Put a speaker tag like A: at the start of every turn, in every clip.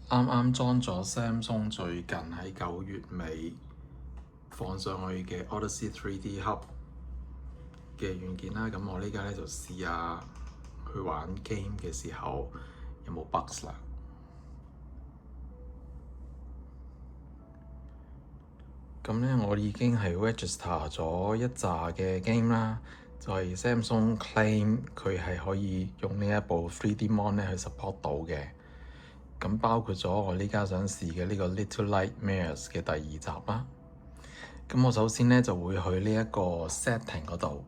A: 啱啱裝咗 Samsung 最近喺9月尾放上去嘅 Odyssey 3D Hub 嘅軟件啦，咁我呢家咧就試下去玩 game 嘅時候有冇 bugs 啦。咁咧我已經係 register 咗一紮嘅 game 啦，就係 Samsung claim 佢係可以用呢一部 3D Mon 咧去 support 到嘅。咁包括咗我呢家想試嘅呢個 Little Nightmares 嘅第2集啦。咁我首先咧就會去呢一個 setting 嗰度。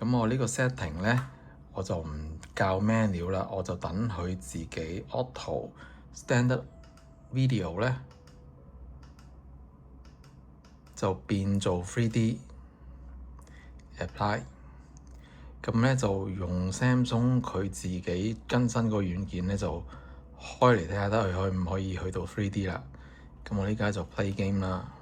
A: 咁我呢個 setting 咧，我就唔校 menu 啦，我就等佢自己 auto standard video 咧就變做 3D apply。咁咧就用 Samsung 佢自己更新個軟件咧就開嚟睇下得佢可唔可以去到 3D 啦。咁我呢家就 play game 啦。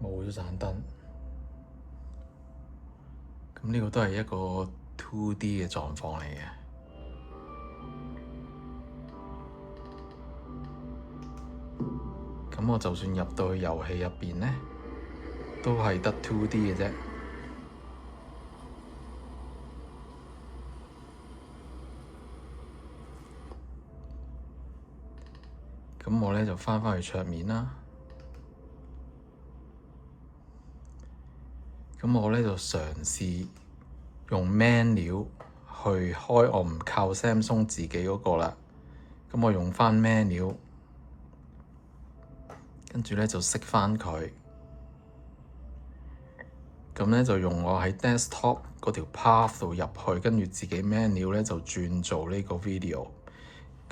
A: 冇咗盞燈，咁呢個都係一個 2D 嘅狀況嚟嘅。咁我就算入到去遊戲入邊咧，都係得 2D 嘅啫。咁我咧就返去桌面啦。咁我咧就嘗試用 menu 去開，我唔靠 Samsung 自己嗰個啦。咁我用返 menu，跟住咧就熄返佢。咁咧就用我喺 desktop 嗰條 path 度入去，跟住自己 menu 咧就轉做呢個 video。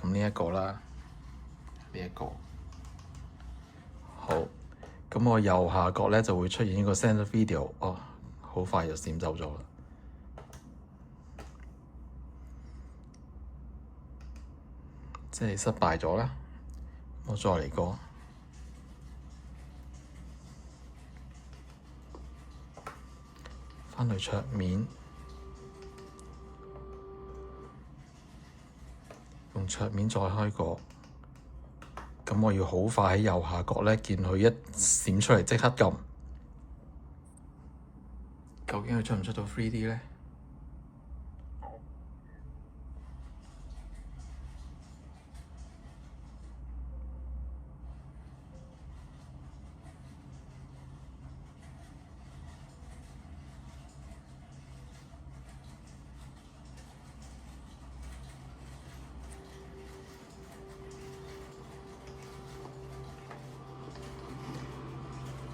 A: 咁呢一個啦，呢一個好。咁我右下角咧就會出現呢個 send video，哦，好快就閃走咗啦。即係失敗咗啦。我再嚟過，返去桌面，用桌面再開個。咁我要好快喺右下角咧見佢一閃出嚟，即刻撳。究竟佢出唔出到 3D 咧？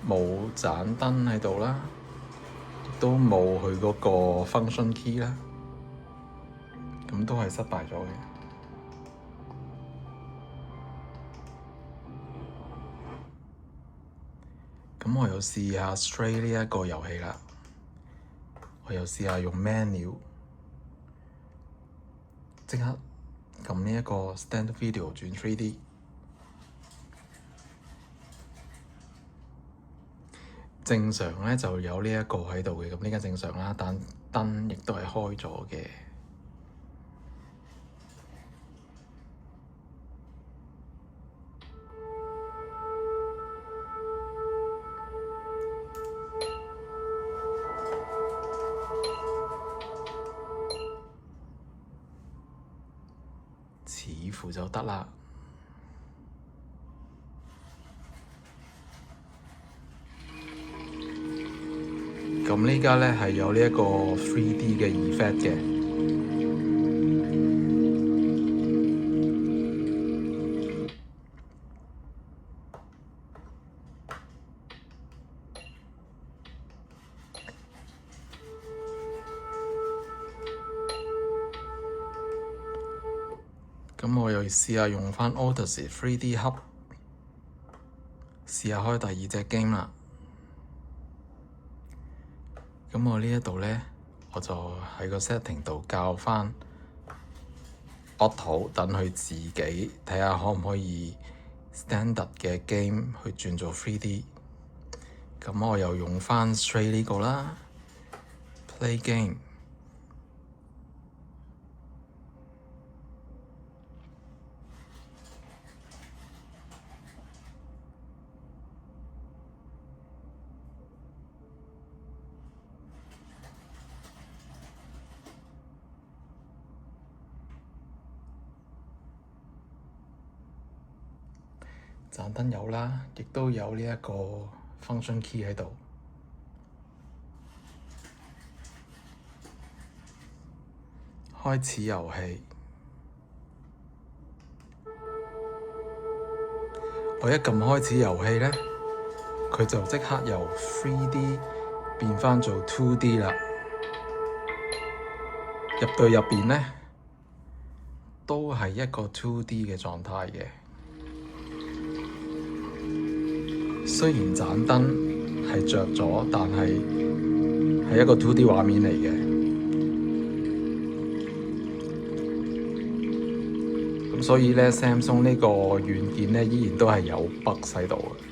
A: 冇盞燈喺度啦，亦都冇佢嗰個 function key 啦，咁都係失敗咗嘅。咁我又試下 Stray 呢一個遊戲啦，我又試下用 menu，即刻撳呢一個 stand video 轉 3D。正常咧就有呢一個喺度嘅，咁呢家正常啦，但燈亦都係開咗嘅。似乎就得啦。咁呢家咧係有呢一個 3D 嘅 effect 嘅。咁我又試下用返 Odyssey 3D Hub， 試下開第二隻 game 啦。咁我呢一度咧，我就喺個 setting 度校返 Auto， 等佢自己睇下可唔可以 standard 嘅 game 去轉做 3D。咁我又用返 Stray 呢個啦 ，Play Game。盞燈有啦，亦都有呢一個 function key 喺度。開始遊戲，我一撳開始遊戲咧，佢就即刻由 3D 變返做 2D 啦。入到入邊咧，都係一個 2D 嘅狀態嘅。雖然盞燈係着咗，但係係一個 2D 畫面嚟嘅。咁所以咧 ，Samsung 呢個軟件咧依然都係有 bug 喺度嘅。